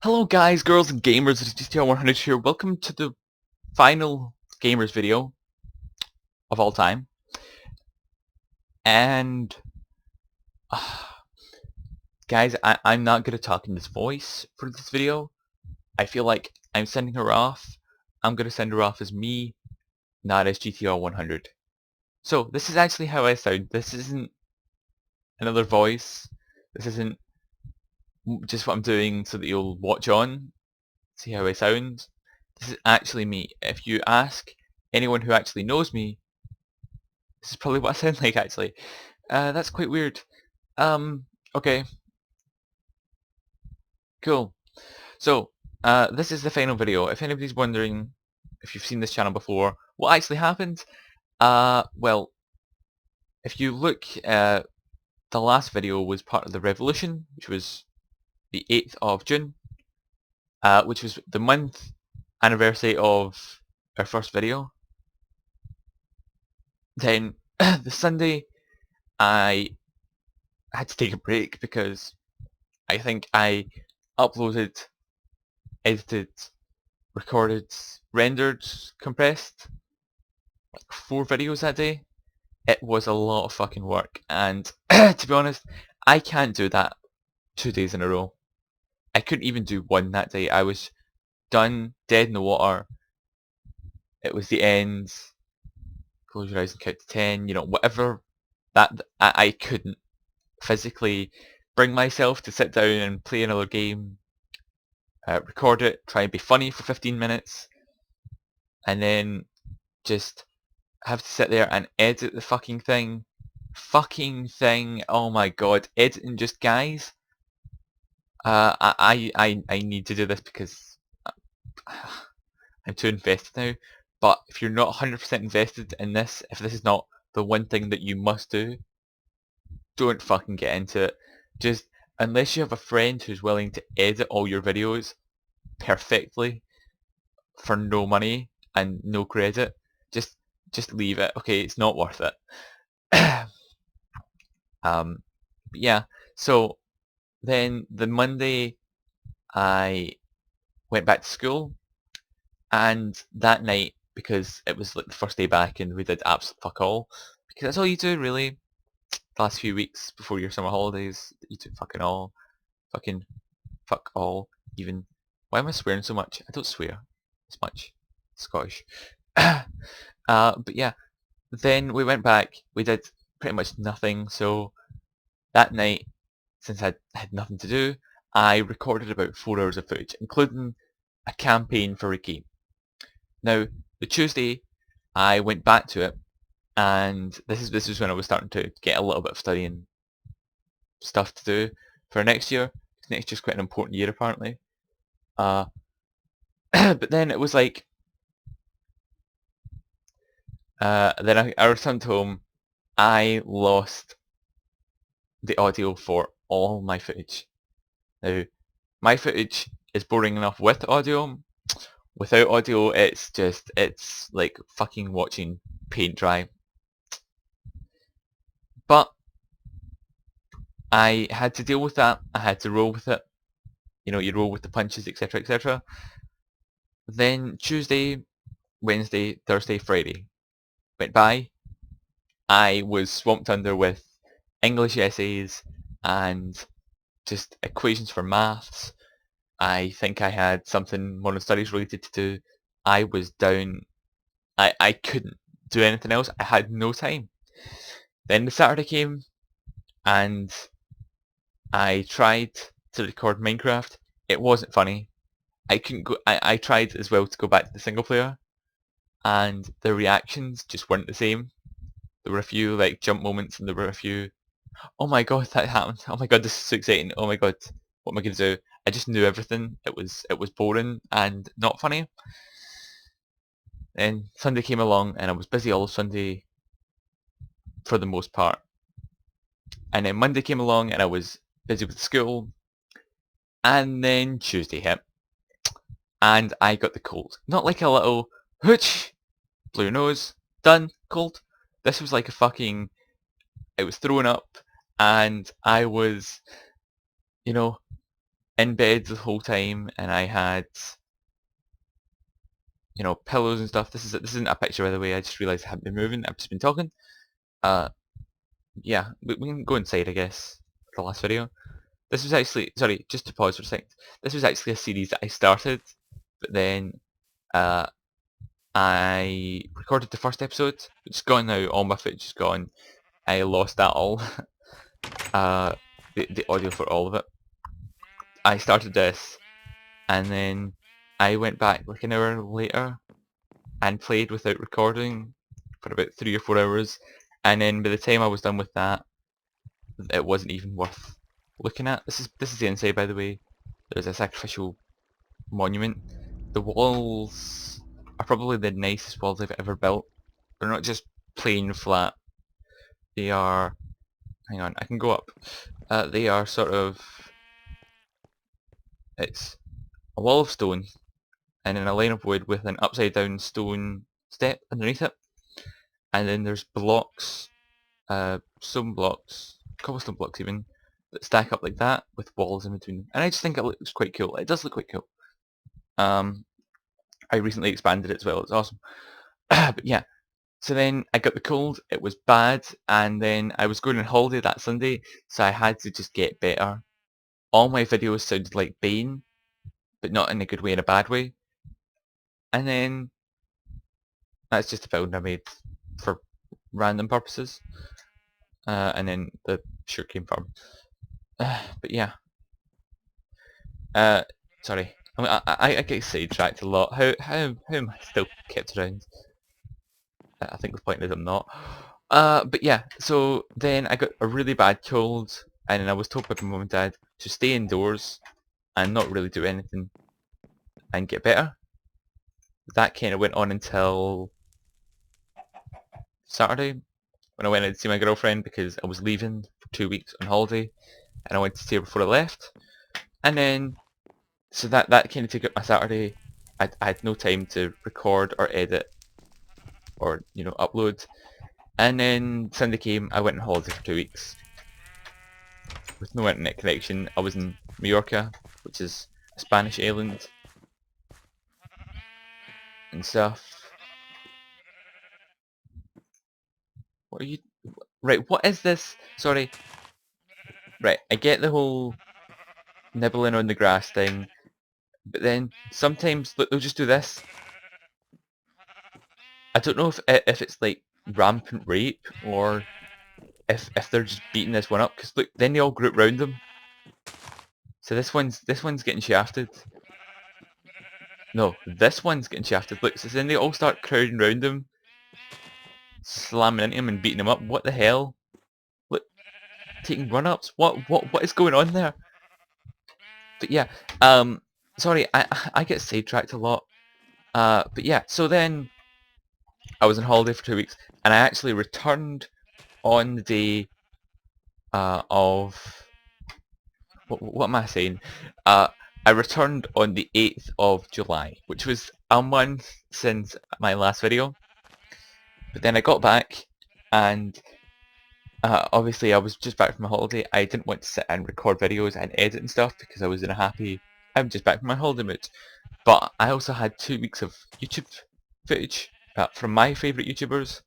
Hello guys, girls and gamers, it's GTR100 here. Welcome to the final gamers video of all time. And guys, I'm not going to talk in this voice for this video. I feel like I'm sending her off. I'm going to send her off as me, not as GTR100. So this is actually how I sound. This isn't another voice. This isn't just what I'm doing so that you'll watch on, see how I sound. This is actually me. If you ask anyone who actually knows me, this is probably what I sound like, actually. That's quite weird. Okay. Cool. So, this is the final video. If anybody's wondering if you've seen this channel before, what actually happened? Well, if you look, the last video was part of the revolution, which was the 8th of June, which was the month anniversary of our first video. Then, the Sunday, I had to take a break because I think I uploaded, edited, recorded, rendered, compressed like 4 videos that day. It was a lot of fucking work, and to be honest, I can't do that 2 days in a row. I couldn't even do one that day. I was done, dead in the water. It was the end. Close your eyes and count to 10. You know, whatever. That I couldn't physically bring myself to sit down and play another game, record it, try and be funny for 15 minutes, and then just have to sit there and edit the fucking thing. Oh my god, editing just guys. I need to do this because I'm too invested now. But if you're not 100% invested in this, if this is not the one thing that you must do, don't fucking get into it. Just, unless you have a friend who's willing to edit all your videos perfectly for no money and no credit, just leave it. Okay, it's not worth it. But yeah, so then the Monday I went back to school, and that night, because it was like the first day back and we did absolute fuck all, because that's all you do really the last few weeks before your summer holidays. You do fucking all. Fucking fuck all. Even, why am I swearing so much? I don't swear as much. Scottish. But yeah, then we went back, we did pretty much nothing, so that night, since I had nothing to do, I recorded about 4 hours of footage, including a campaign for a game. Now, the Tuesday, I went back to it, and this is when I was starting to get a little bit of studying stuff to do for next year. Next year's quite an important year, apparently. But then it was like, then I returned home, I lost the audio for all my footage. Now, my footage is boring enough with audio. Without audio, it's like fucking watching paint dry. But I had to deal with that. I had to roll with it. You know, you roll with the punches, etc., etc. Then Tuesday, Wednesday, Thursday, Friday went by. I was swamped under with English essays and just equations for maths. I think I had something modern studies related to do. I was down. I couldn't do anything else. I had no time. Then the Saturday came, and I tried to record Minecraft. It wasn't funny. I couldn't go. I tried as well to go back to the single player, and the reactions just weren't the same. There were a few like jump moments, and there were a few, oh my god, that happened. Oh my god, this is so exciting. Oh my god, what am I gonna do? I just knew everything. It was boring and not funny. Then Sunday came along, and I was busy all Sunday for the most part. And then Monday came along, and I was busy with school. And then Tuesday hit, and I got the cold. Not like a little hooch, blow your nose, done, cold. This was like a fucking, I was throwing up, and I was, you know, in bed the whole time, and I had, you know, pillows and stuff. This isn't a picture, by the way. I just realised I haven't been moving. I've just been talking. Yeah, we can go inside, I guess, for the last video. This was actually, sorry, just to pause for a second. This was actually a series that I started, but then uh, I recorded the first episode. It's gone now, all my footage is gone. I lost that all. The audio for all of it. I started this, and then I went back like an hour later and played without recording for about 3 or 4 hours, and then by the time I was done with that, it wasn't even worth looking at. This is the inside, by the way. There's a sacrificial monument. The walls are probably the nicest walls I've ever built. They're not just plain flat. They are, hang on, I can go up. They are sort of, it's a wall of stone and then a line of wood with an upside down stone step underneath it. And then there's blocks, stone blocks, cobblestone blocks even, that stack up like that with walls in between them. And I just think it looks quite cool. It does look quite cool. I recently expanded it as well. It's awesome. But yeah, so then I got the cold. It was bad, and then I was going on holiday that Sunday, so I had to just get better. All my videos sounded like Bane, but not in a good way, in a bad way. And then that's just a build I made for random purposes. And then the shirt came from. But yeah. Sorry. I get sidetracked a lot. How am I still kept around? I think the point is I'm not. But yeah, so then I got a really bad cold, and then I was told by my mum and dad to stay indoors and not really do anything and get better. That kind of went on until Saturday, when I went out to see my girlfriend because I was leaving for 2 weeks on holiday, and I went to see her before I left. And then, so that kind of took up my Saturday. I had no time to record or edit or, you know, upload. And then Sunday came, I went on holiday for 2 weeks. With no internet connection. I was in Mallorca, which is a Spanish island. And stuff. What are you... Right, what is this? Sorry. Right, I get the whole nibbling on the grass thing. But then, sometimes, look, they'll just do this. I don't know if it's like rampant rape, or if they're just beating this one up, because look, then they all group round them. So this one's getting shafted. No, this one's getting shafted. Look, so then they all start crowding round him, slamming into him and beating him up. What the hell? Look, taking run-ups. What is going on there? But yeah, sorry, I get sidetracked a lot. But yeah, so then I was on holiday for 2 weeks, and I actually returned on the day of... What am I saying? I returned on the 8th of July, which was a month since my last video. But then I got back, and obviously I was just back from my holiday. I didn't want to sit and record videos and edit and stuff because I was in a happy... I'm just back from my holiday mood. But I also had 2 weeks of YouTube footage from my favourite YouTubers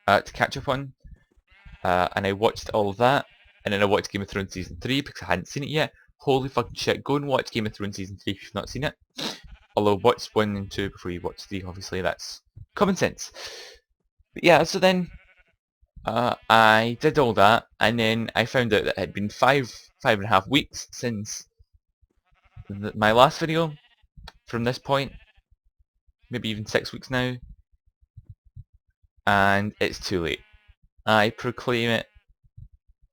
to catch up on. And I watched all of that. And then I watched Game of Thrones Season 3 because I hadn't seen it yet. Holy fucking shit, go and watch Game of Thrones Season 3 if you've not seen it. Although watch 1 and 2 before you watch 3, obviously, that's common sense. But yeah, so then I did all that, and then I found out that it had been five and a half weeks since my last video from this point. Maybe even 6 weeks now. And it's too late. I proclaim it.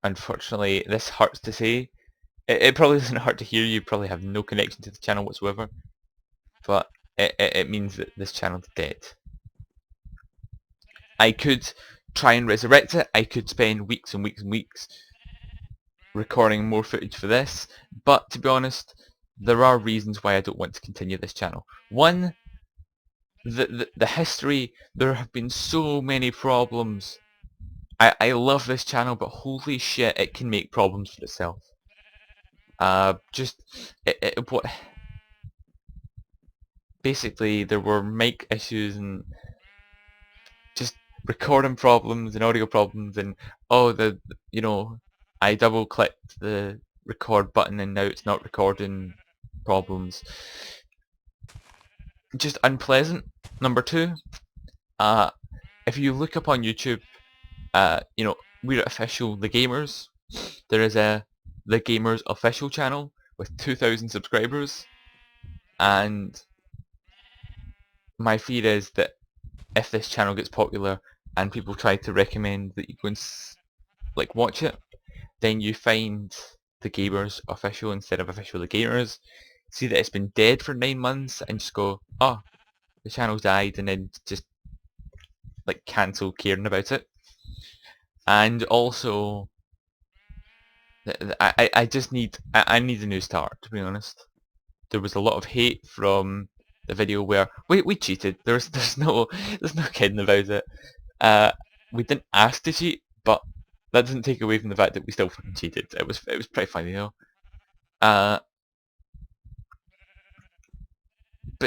Unfortunately, this hurts to say. It probably doesn't hurt to hear. You probably have no connection to the channel whatsoever. But it means that this channel's dead. I could try and resurrect it. I could spend weeks and weeks and weeks recording more footage for this. But to be honest, there are reasons why I don't want to continue this channel. One, the history. There have been so many problems. I love this channel, but holy shit, it can make problems for itself. Just what basically there were mic issues and just recording problems and audio problems, and oh, I double clicked the record button and now it's not recording problems. Just unpleasant. Number two, uh, if you look up on YouTube, we're official the gamers. There is a the gamers official channel with 2,000 subscribers, and my fear is that if this channel gets popular and people try to recommend that you go and watch it, then you find the gamers official instead of official the gamers, see that it's been dead for 9 months and just go, oh, the channel's died, and then just cancel caring about it. And also, I just need I need a new start, to be honest. There was a lot of hate from the video where we cheated. There's no kidding about it. We didn't ask to cheat, but that doesn't take away from the fact that we still fucking cheated. It was pretty funny though. But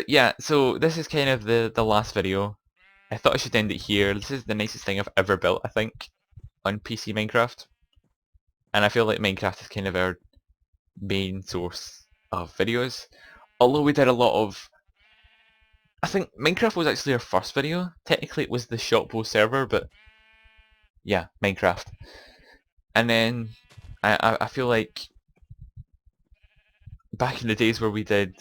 yeah, so this is kind of the last video. I thought I should end it here. This is the nicest thing I've ever built, I think, on PC Minecraft. And I feel like Minecraft is kind of our main source of videos. Although we did a lot of... I think Minecraft was actually our first video. Technically it was the Shoppo server, but yeah, Minecraft. And then I feel like back in the days where we did,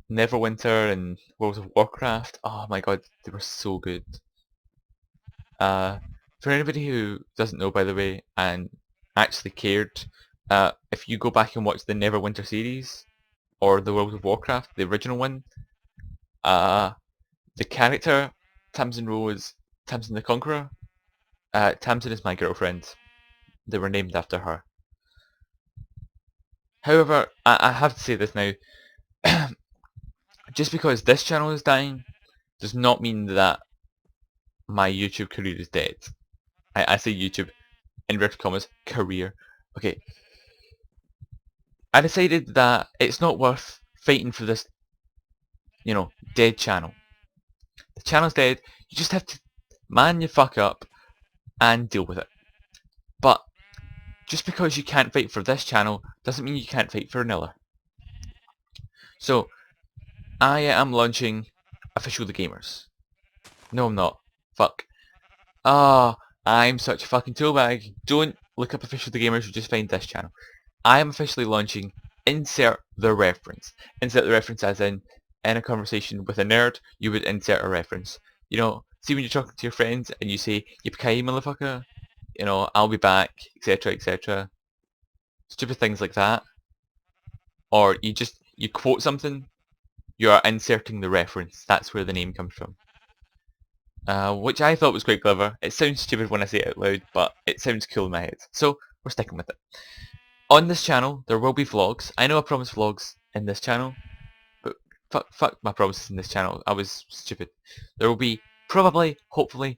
Neverwinter and World of Warcraft, oh my god, they were so good. For anybody who doesn't know, by the way, and actually cared, if you go back and watch the Neverwinter series, or the World of Warcraft, the original one, the character, Tamsin Rose, Tamsin the Conqueror, Tamsin is my girlfriend. They were named after her. However, I have to say this now, just because this channel is dying, does not mean that my YouTube career is dead. I say YouTube, inverted commas, career. Okay. I decided that it's not worth fighting for this, dead channel. The channel's dead, you just have to man your fuck up and deal with it. But just because you can't fight for this channel doesn't mean you can't fight for another. So, I am launching Official the Gamers. No, I'm not. Fuck. I'm such a fucking toolbag. Don't look up Official the Gamers, you just find this channel. I am officially launching Insert the Reference. Insert the reference as in a conversation with a nerd, you would insert a reference. See when you're talking to your friends and you say, yippee motherfucker, I'll be back, etc, etc. Stupid things like that. Or you quote something, you are inserting the reference. That's where the name comes from. Which I thought was quite clever. It sounds stupid when I say it out loud, but it sounds cool in my head. So, we're sticking with it. On this channel, there will be vlogs. I know I promised vlogs in this channel, but fuck my promises in this channel. I was stupid. There will be, probably, hopefully,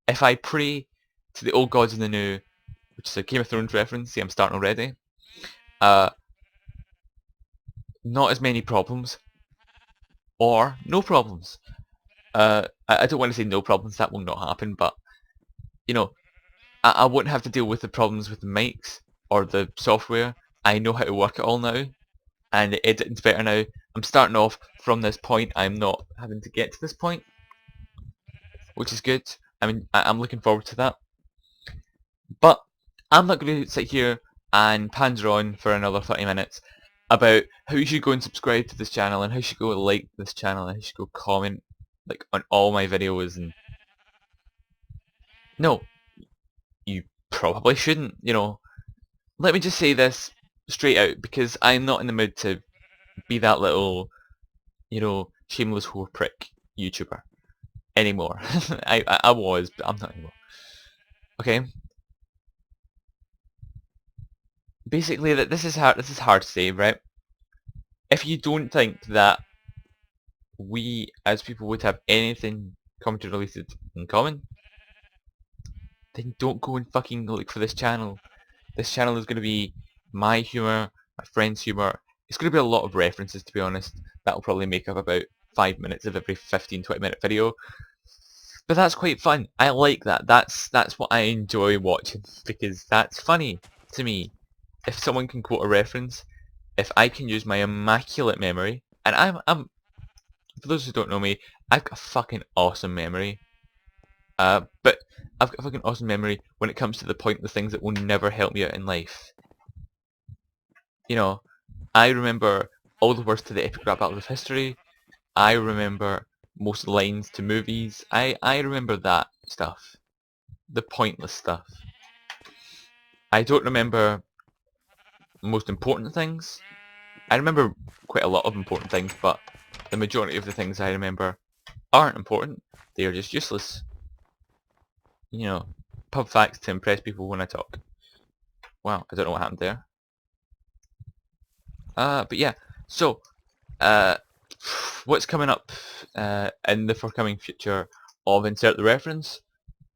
if I pray to the old gods and the new, which is a Game of Thrones reference, see I'm starting already, not as many problems, or no problems. I don't want to say no problems, that will not happen, but, I won't have to deal with the problems with the mics or the software. I know how to work it all now, and the editing's better now. I'm starting off from this point. I'm not having to get to this point, which is good. I mean, I'm looking forward to that. But I'm not going to sit here and pander on for another 30 minutes about how you should go and subscribe to this channel, and how you should go like this channel, and how you should go comment on all my videos. And no, you probably shouldn't. Let me just say this straight out, because I'm not in the mood to be that little, shameless whore prick YouTuber anymore. I was, but I'm not anymore. Okay. Basically, this is hard to say, right? If you don't think that we as people would have anything comedy related in common, then don't go and fucking look for this channel. This channel is going to be my humour, my friend's humour. It's going to be a lot of references, to be honest. That'll probably make up about 5 minutes of every 15-20 minute video. But that's quite fun. I like that. That's what I enjoy watching, because that's funny to me. If someone can quote a reference, if I can use my immaculate memory, and I'm for those who don't know me, I've got a fucking awesome memory. But I've got a fucking awesome memory when it comes to the pointless things that will never help me out in life. You know, I remember all the words to the epic rap battles of history. I remember most lines to movies. I remember that stuff. The pointless stuff. I don't remember most important things. I remember quite a lot of important things, but the majority of the things I remember aren't important. They are just useless. You know, pub facts to impress people when I talk. Wow, I don't know what happened there. But yeah, so, what's coming up in the forthcoming future of Insert the Reference?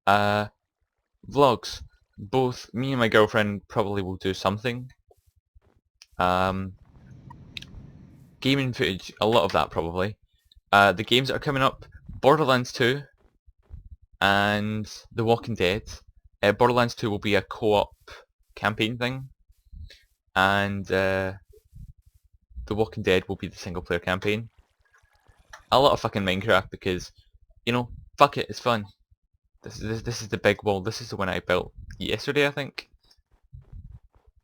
Vlogs. Both me and my girlfriend probably will do something. Gaming footage, a lot of that probably. The games that are coming up, Borderlands 2 and The Walking Dead. Borderlands 2 will be a co-op campaign thing, and The Walking Dead will be the single player campaign. A lot of fucking Minecraft because, you know, fuck it, it's fun. This is the big wall. This is the one I built yesterday, I think.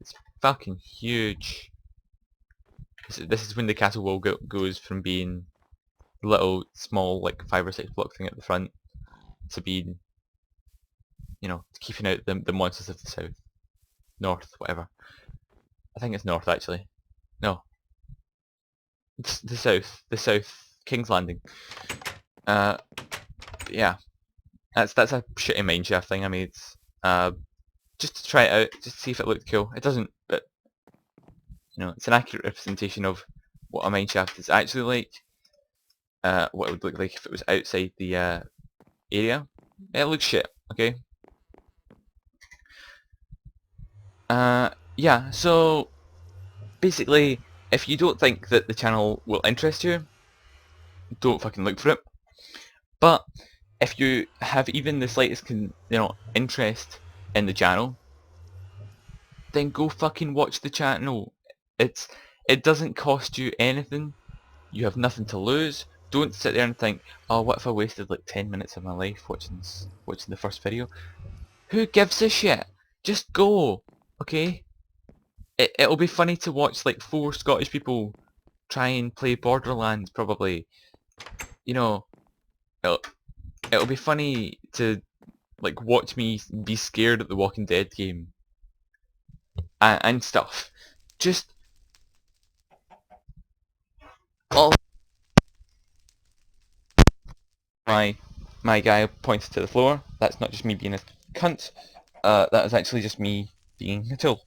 It's fucking huge. This is when the castle wall goes from being little, small, like 5 or 6 block thing at the front to being, you know, keeping out the monsters of the south. North, whatever. I think it's north, actually. No. It's the south. The south. King's Landing. Yeah. That's a shitty mineshaft thing I made. Just to try it out, just to see if it looked cool. It doesn't, but, you know, it's an accurate representation of what a mineshaft is actually like. What it would look like if it was outside the area. It looks shit, okay? Yeah, so basically, if you don't think that the channel will interest you, don't fucking look for it. But if you have even the slightest interest in the channel, then go fucking watch the channel. It doesn't cost you anything. You have nothing to lose. Don't sit there and think, oh, what if I wasted like 10 minutes of my life watching the first video? Who gives a shit? Just go, okay? It'll be funny to watch like 4 Scottish people try and play Borderlands, probably. You know, it'll be funny to like watch me be scared at the Walking Dead game and stuff. Just all my guy pointed to the floor. That's not just me being a cunt. That is actually just me being a tool.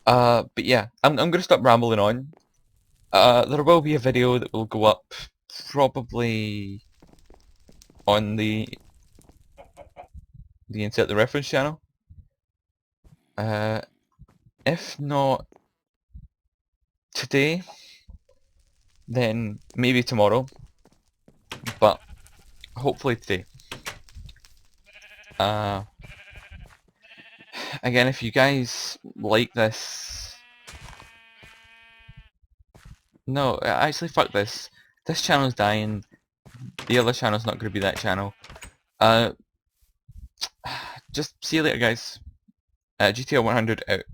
But yeah, I'm gonna stop rambling on. There will be a video that will go up probably on the Insert the Reference channel. If not today, then maybe tomorrow, but hopefully today. Again, if you guys like this... No, actually fuck this. This channel's dying. The other channel's not going to be that channel. Just see you later, guys. GTL 100 out.